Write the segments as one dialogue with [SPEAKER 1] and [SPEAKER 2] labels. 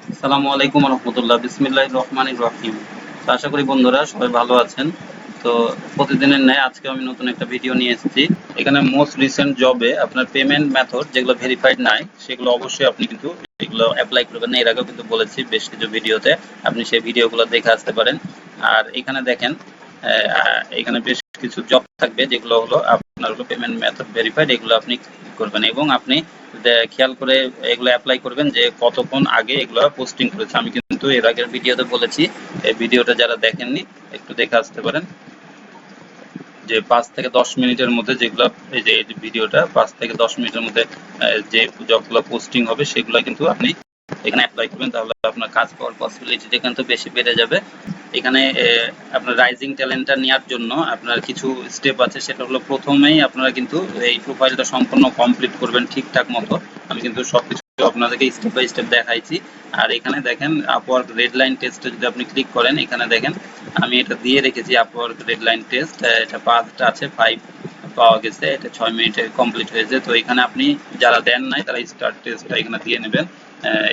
[SPEAKER 1] আসসালামু আলাইকুম রহমতুল্লাহ, বিসমিল্লাহির রহমানির রহিম। তো আশা করি বন্ধুরা সবাই ভালো আছেন। তো প্রতিদিনের ন্যায় আজকে আমি নতুন একটা ভিডিও নিয়ে এসেছি। এখানে মোস্ট রিসেন্ট জবে আপনার পেমেন্ট মেথড যেগুলো ভেরিফাইড নাই সেগুলো অবশ্যই আপনি কিন্তু এগুলো অ্যাপ্লাই করবেন না। এর আগেও কিন্তু বলেছি বেশ কিছু ভিডিওতে, আপনি সেই ভিডিওগুলো দেখে আসতে পারেন। আর এখানে দেখেন এখানে বেশ কিছু জব থাকবে যেগুলো হলো আপনার হলো পেমেন্ট মেথড ভেরিফাইড, এগুলো আপনি করবেন এবং আপনি খেয়াল করে এগুলো অ্যাপ্লাই করবেন যে কতক্ষণ আগে এগুলো পোস্টিং করেছে। আমি কিন্তু এর আগের ভিডিওতে বলেছি, এই ভিডিওটা যারা দেখেননি একটু দেখে আসতে পারেন যে 5 থেকে 10 মিনিটের মধ্যে যেগুলো এই যে ভিডিওটা 5 থেকে 10 মিনিটের মধ্যে যে জবগুলো পোস্টিং হবে সেগুলো কিন্তু আপনি এখানে অ্যাপ্লাই করবেন, তাহলে আপনার কাজ পাওয়ার পসিবিলিটিটা কিন্তু বেশি বেড়ে যাবে। এখানে আপনার রাইজিং ট্যালেন্টটা নেওয়ার জন্য আপনার কিছু স্টেপ আছে, সেটা হলো প্রথমেই আপনারা কিন্তু এই প্রোফাইলটা সম্পূর্ণ কমপ্লিট করবেন ঠিকঠাক মতো। আমি কিন্তু সবকিছু আপনাদেরকে স্টেপ বাই স্টেপ দেখাইছি। আর এখানে দেখেন আপওয়ার্ক রেড লাইন টেস্টে যদি আপনি ক্লিক করেন, এখানে দেখেন আমি এটা দিয়ে রেখেছি আপওয়ার্ক রেড লাইন টেস্ট। এটা 5 আছে, 5 পাওয়া গেছে, এটা 6 মিনিটে কমপ্লিট হয়েছে। তো এখানে আপনি যারা দেন নাই তারা স্টার্ট টেস্টটা এখানে দিয়ে নেবেন।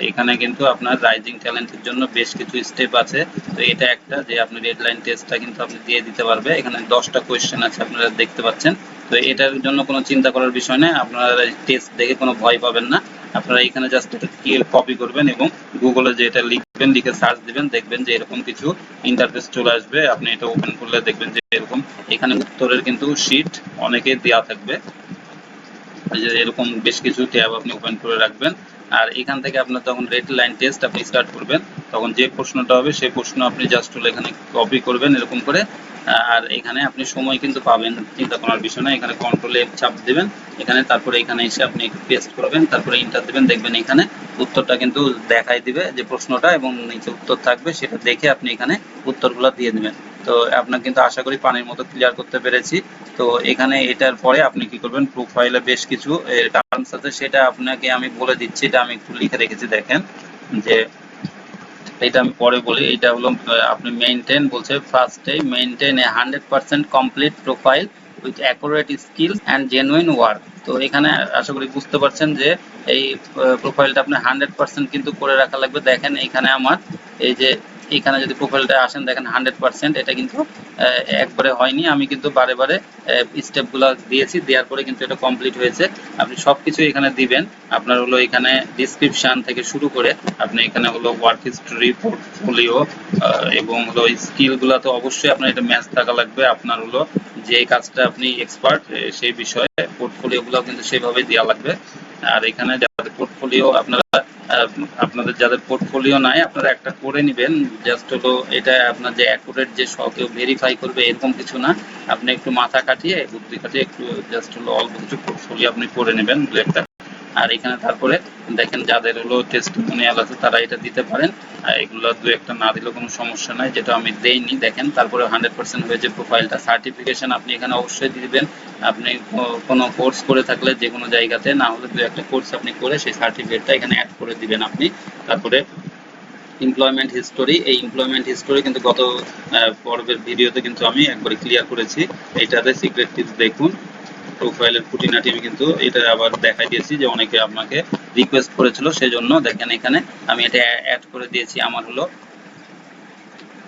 [SPEAKER 1] এখানে কিন্তু আপনার রাইজিং ট্যালেন্টের জন্য বেশ কিছু স্টেপ আছে। তো এটা একটা যে আপনি রেড লাইন টেস্টটা কিন্তু আপনি দিয়ে দিতে পারবে। এখানে 10টা কোয়েশ্চেন আছে আপনারা দেখতে পাচ্ছেন। তো এটার জন্য কোনো চিন্তা করার বিষয় নয়, আপনারা টেস্ট দেখে কোনো ভয় পাবেন না। আপনারা এখানে জাস্ট এটা কপি করবেন এবং গুগলে যে এটা লিখবেন, লিখে সার্চ দিবেন, দেখবেন যে এরকম কিছু ইন্টারফেস চলে আসবে। আপনি এটা ওপেন করলে দেখবেন যে এরকম এখানে উত্তরের কিন্তু শিট অনেকে দেওয়া থাকবে, যে এরকম বেশ কিছু ট্যাব আপনি ওপেন করে রাখবেন। আর এখান থেকে আপনার যখন রেড লাইন টেস্ট আপনি স্টার্ট করবেন, তখন যে প্রশ্নটা হবে সেই প্রশ্ন আপনি জাস্ট হলো এখানে কপি করবেন এরকম করে। আর এখানে আপনি সময় কিন্তু পাবেন, চিন্তা করার বিষয় না। এখানে কন্ট্রোলে চাপ দেবেন, এখানে তারপরে এখানে এসে আপনি একটু পেস্ট করবেন, তারপরে ইন্টার দেবেন, দেখবেন এখানে উত্তরটা কিন্তু দেখাই দিবে যে প্রশ্নটা, এবং নিচে উত্তর থাকবে, সেটা দেখে আপনি এখানে উত্তরগুলো দিয়ে দেবেন। তো আপনার কিন্তু আশা করি পানির মতো ক্লিয়ার করতে পেরেছি। তো এখানে এটার পরে আপনি কি করবেন, প্রোফাইলে বেশ কিছু টার্মস আছে, সেটা আপনাকে আমি বলে দিচ্ছি। এটা আমি একটু লিখে রেখেছি, দেখেন যে এটা আমি পরে বলি। এটা হলো আপনি মেইনটেইন বলছে, ফার্স্টে maintain A 100% complete profile with accurate skills and genuine work. তো এখানে আশা করি বুঝতে পারছেন যে এই প্রোফাইলটা আপনি 100% কিন্তু করে রাখা লাগবে। দেখেন এখানে আমার এই যে এখানে যদি প্রোফাইলটা আসেন দেখেন 100%, এটা কিন্তু একবারে হয়নি, আমি কিন্তু বারে বারে স্টেপগুলো দিয়েছি, দেওয়ার পরে কিন্তু এটা কমপ্লিট হয়েছে। আপনি সবকিছু এখানে দিবেন। আপনার হলো এখানে ডিসক্রিপশন থেকে শুরু করে আপনি এখানে হলো ওয়ার্ক হিস্টরি, পোর্টফোলিও এবং হলো স্কিলগুলো তো অবশ্যই আপনার এটা ম্যাচ থাকা লাগবে। আপনার হলো যে কাজটা আপনি এক্সপার্ট সেই বিষয়ে পোর্টফোলিওগুলো কিন্তু সেভাবে দেওয়া লাগবে। আর এখানে যাদের পোর্টফোলিও আপনাদের যাদের পোর্টফোলিও নাই আপনারা একটা করে নেবেন। জাস্ট হলো এটা আপনার যে অ্যাকুরেট যে কেউ ভেরিফাই করবে এরকম কিছু না, আপনি একটু মাথা কাটিয়ে বুদ্ধি কাটিয়ে একটু জাস্ট হলো অল্প কিছু পোর্টফোলিও আপনি করে নেবেন একটা। আর এখানে তারপরে দেখেন যাদের হলো টেস্টিমোনিয়াল আছে তারা এটা দিতে পারেন। আর এগুলো দু একটা না দিলেও কোনো সমস্যা নাই, যেটা আমি দেইনি। দেখেন তারপরে 100% হয়েছে প্রোফাইলটা। সার্টিফিকেশন আপনি এখানে অবশ্যই দিবেন। আপনি কোনো কোর্স করে থাকলে যে কোনো জায়গাতে, না হলে দু একটা কোর্স আপনি করে সেই সার্টিফিকেটটা এখানে অ্যাড করে দিবেন আপনি। তারপরে এমপ্লয়মেন্ট হিস্টোরি, এই এমপ্লয়মেন্ট হিস্টোরি কিন্তু গত পর্বের ভিডিওতে কিন্তু আমি একবারে ক্লিয়ার করেছি। এইটাতে সিক্রেট টিপস দেখুন, প্রোফাইলের খুঁটিনাটি আমি কিন্তু এটা আবার দেখাই দিয়েছি যে অনেকে আপনাকে রিকোয়েস্ট করেছিল, সেজন্য দেখেন এখানে আমি এটা অ্যাড করে দিয়েছি। আমার হলো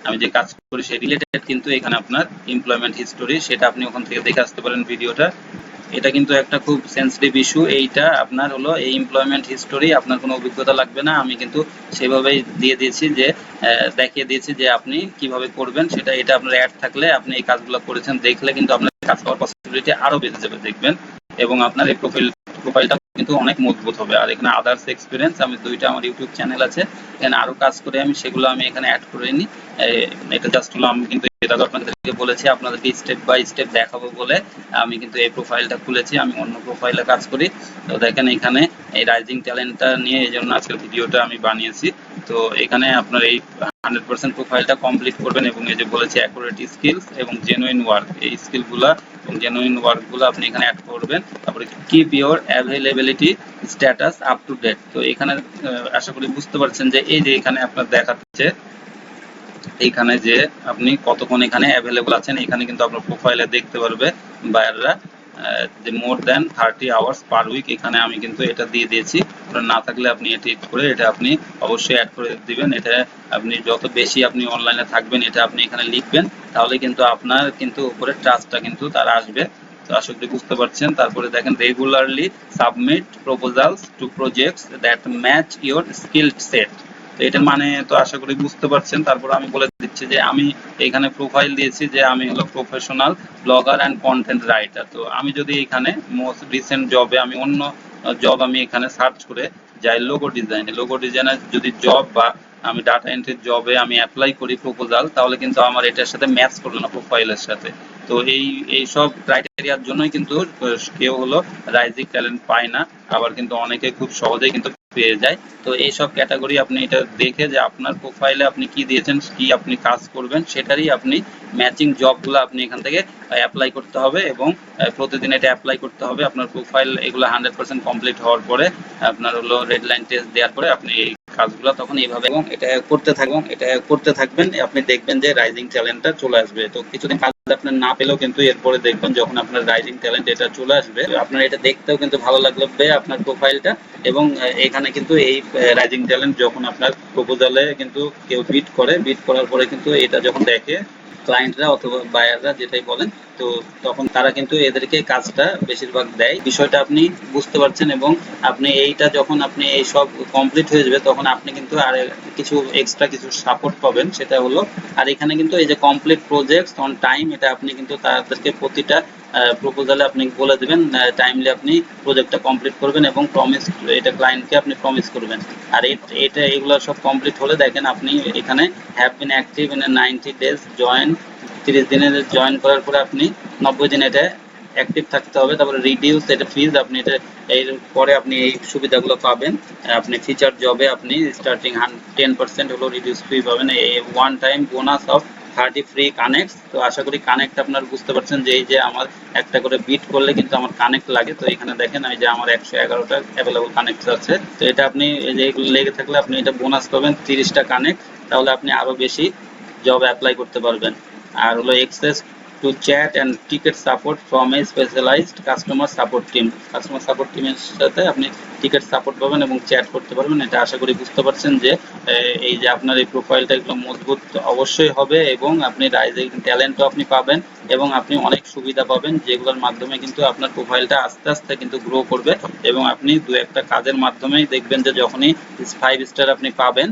[SPEAKER 1] আমি যে কাজ করি সেই রিলেটেড কিন্তু এখানে আপনার এমপ্লয়মেন্ট হিস্টোরি, সেটা আপনি ওখান থেকে দেখে আসতে পারেন ভিডিওটা। এটা কিন্তু একটা খুব সেন্সিটিভ ইস্যু। এইটা আপনার হলো এই এমপ্লয়মেন্ট হিস্টোরি, আপনার কোনো অভিজ্ঞতা লাগবে না, আমি কিন্তু সেভাবেই দিয়ে দিয়েছি যে দেখিয়ে দিয়েছি যে আপনি কিভাবে করবেন সেটা। এটা আপনার অ্যাড থাকলে আপনি এই কাজগুলো করেছেন দেখলে কিন্তু আপনার কাজ পাওয়ার পসিবিলিটি আরো বেড়ে যাবে দেখবেন, এবং আপনার এই প্রোফাইলটা কিন্তু অনেক মজবুত হবে। আর এখানে আদার্স এক্সপিরিয়েন্স, আমি দুইটা আমার ইউটিউব চ্যানেল আছে, এখানে আরো কাজ করে আমি সেগুলো আমি এখানে অ্যাড করে নিই। এটা জাস্ট হলো আমি কিন্তু এটা আপনাদেরকে বলেছি আপনাদেরকে স্টেপ বাই স্টেপ দেখাবো বলে আমি কিন্তু এই প্রোফাইলটা খুলেছি। আমি অন্য প্রোফাইলে কাজ করি। তো দেখেন এখানে এই রাইজিং ট্যালেন্টটা নিয়ে এই জন্য আজকের ভিডিওটা আমি বানিয়েছি। তো এখানে আপনার এই 100% প্রোফাইলটা কমপ্লিট করবেন, এবং এই যে বলেছি অ্যাকুরেট স্কিলস এবং জেনুইন ওয়ার্ক, এই স্কিলগুলা এবং জেনুইন ওয়ার্কগুলো আপনি এখানে অ্যাড করবেন। তারপরে keep your availability status up to date. তো এখানে আশা করি বুঝতে পারছেন যে এই যে এখানে আপনার দেখাচ্ছে এইখানে যে আপনি কতক্ষণ এখানে অ্যাভেলেবল আছেন, এখানে কিন্তু আপনার প্রোফাইলে দেখতে পারবে বায়াররা। যে more than 30 hours per week, এখানে আমি কিন্তু এটা দিয়ে দিয়েছি। না থাকলে আপনি এটি করে এটা আপনি অবশ্যই অ্যাড করে দিবেন। এটা আপনি যত বেশি আপনি অনলাইনে থাকবেন এটা আপনি এখানে লিখবেন, তাহলে কিন্তু আপনার কিন্তু উপরে ট্রাস্টটা কিন্তু তার আসবে। তো আশা করি বুঝতে পারছেন। তারপরে দেখেন regularly submit proposals to projects that match your skill set. তো এটার মানে তো আশা করি বুঝতে পারছেন। তারপর আমি বলে দিচ্ছি যে আমি এখানে প্রোফাইল দিয়েছি যে আমি হলো professional blogger and content writer. তো আমি যদি এখানে মোস্ট রিসেন্ট জবে আমি অন্য জব আমি এখানে সার্চ করে যাই লোগো ডিজাইনের যদি জব বা আমি ডাটা এন্ট্রির জবে আমি অ্যাপ্লাই করি প্রপোজাল, তাহলে কিন্তু আমার এটার সাথে ম্যাচ করলো না প্রোফাইলের সাথে। তো এই সব ক্রাইটেরিয়ার জন্যই কিন্তু কেউ হলো রাইজিং ট্যালেন্ট পায় না, আবার কিন্তু অনেকে খুব সহজেই কিন্তু পেয়ে যায়। তো এই সব ক্যাটাগরি আপনি এটা দেখে যে আপনার প্রোফাইলে আপনি কি দিয়েছেন, কি আপনি কাজ করবেন, সেটারই আপনি ম্যাচিং জবগুলো আপনি এখান থেকে অ্যাপ্লাই করতে হবে এবং প্রতিদিন এটা অ্যাপ্লাই করতে হবে। আপনার প্রোফাইল এগুলো 100% কমপ্লিট হওয়ার পরে আপনার হলো রেড লাইন টেস্ট দেওয়ার পরে আপনি এই কাজগুলো তখন এইভাবে এবং এটা করতে থাকবেন, আপনি দেখবেন যে রাইজিং ট্যালেন্টটা চলে আসবে। তো কিছুদিন কাজ আপনার না পেলেও কিন্তু এরপরে দেখবেন যখন আপনার রাইজিং ট্যালেন্ট এটা চলে আসবে, আপনার এটা দেখতেও কিন্তু ভালো লাগবে আপনার প্রোফাইলটা। এবং এখানে কিন্তু এই রাইজিং ট্যালেন্ট যখন আপনার প্রপোজালে কিন্তু কেউ বিড করার পরে কিন্তু এটা যখন দেখে ক্লায়েন্টরা অথবা বায়াররা যেটাই বলেন, তো তখন তারা কিন্তু এদেরকে কাজটা বেশিরভাগ দেয়। বিষয়টা আপনি বুঝতে পারছেন এবং আপনি এইটা যখন আপনি এই সব কমপ্লিট হয়ে যাবে তখন আপনি কিন্তু আর কিছু এক্সট্রা কিছু সাপোর্ট পাবেন, সেটা হলো আর এখানে কিন্তু এই যে কমপ্লিট প্রজেক্টস অন টাইম, এটা আপনি কিন্তু তাদেরকে প্রতিটা প্রপোজালে আপনি বলে দেবেন টাইমলি আপনি প্রজেক্টটা কমপ্লিট করবেন এবং প্রমিস এটা ক্লায়েন্টকে আপনি প্রমিস করবেন। আর এটা এগুলো সব কমপ্লিট হলে দেখেন আপনি এখানে have been active in 90 days join, 30 দিনের জয়েন করার পরে আপনি 90 দিন এটা অ্যাক্টিভ থাকতে হবে। তারপরে রিডিউস এটা ফিজ, আপনি এটা এর পরে আপনি এই সুবিধাগুলো পাবেন। আপনি ফিচার জবে আপনি স্টার্টিং 10% হলো রিডিউস ফি পাবেন, এই one time bonus of 30 free connect. তো আশা করি কানেক্ট আপনার বুঝতে পারছেন যে এই যে আমার একটা করে বিট করলে কিন্তু আমার কানেক্ট লাগে। তো এখানে দেখেন এই যে আমার 111টা অ্যাভেলেবল কানেক্ট আছে। তো এটা আপনি এই যে এগুলো লেগে থাকলে আপনি এটা বোনাস পাবেন 30টা কানেক্ট, তাহলে আপনি আরো বেশি জব অ্যাপ্লাই করতে পারবেন। আর হলো access to chat and ticket support from a specialized customer support টিমের সাথে আপনি টিকেট সাপোর্ট পাবেন এবং চ্যাট করতে পারবেন। এটা আশা করি বুঝতে পারছেন যে এই যে আপনার এই প্রোফাইলটা একটু মজবুত অবশ্যই হবে এবং আপনি রাইজিং ট্যালেন্টও আপনি পাবেন এবং আপনি অনেক সুবিধা পাবেন, যেগুলোর মাধ্যমে কিন্তু আপনার প্রোফাইলটা আস্তে আস্তে কিন্তু গ্রো করবে এবং আপনি দু একটা কাজের মাধ্যমেই দেখবেন যে যখনই 5 স্টার আপনি পাবেন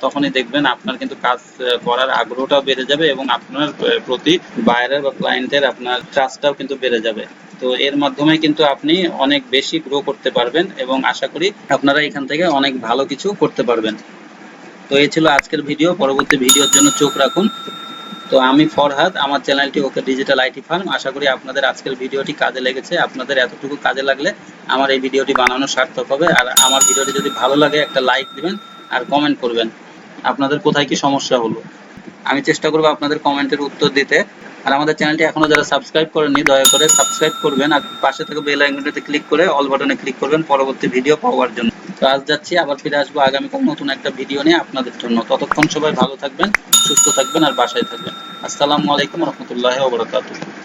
[SPEAKER 1] তখনই দেখবেন আপনার কিন্তু কাজ করার আগ্রহটাও বেড়ে যাবে এবং আপনার প্রতি বায়ারের বা ক্লায়েন্টের আপনার ট্রাস্টটাও কিন্তু বেড়ে যাবে। তো এর মাধ্যমে কিন্তু আপনি অনেক বেশি গ্রো করতে পারবেন এবং আশা করি আপনারা এখান থেকে অনেক ভালো কিছু করতে পারবেন। তো এই ছিল আজকের ভিডিও, পরবর্তী ভিডিওর জন্য চোখ রাখুন। তো আমি ফরহাদ, আমার চ্যানেলটি ওকে ডিজিটাল আইটি ফার্ম। আশা করি আপনাদের আজকের ভিডিওটি কাজে লেগেছে। আপনাদের এতটুকু কাজে লাগলে আমার এই ভিডিওটি বানানো সার্থক হবে। আর আমার ভিডিওটি যদি ভালো লাগে একটা লাইক দিবেন আর কমেন্ট করবেন আপনাদের কোথায় কি সমস্যা হলো। আমি চেষ্টা করব আপনাদের কমেন্টের উত্তর দিতে। আর আমাদের চ্যানেলটি এখনো যারা সাবস্ক্রাইব করেননি দয়া করে সাবস্ক্রাইব করবেন আর পাশে থাকা বেল আইকনটিতে ক্লিক করে অল বাটনে ক্লিক করবেন পরবর্তী ভিডিও পাওয়ার জন্য। তো আজ যাচ্ছি, আবার ফিরে আসবো আগামীকাল নতুন একটা ভিডিও নিয়ে আপনাদের জন্য। ততক্ষণ সবাই ভালো থাকবেন, সুস্থ থাকবেন আর বাসায় থাকবেন। আসসালামু আলাইকুম রহমতুল্লাহি ওয়া বারাকাতুহু।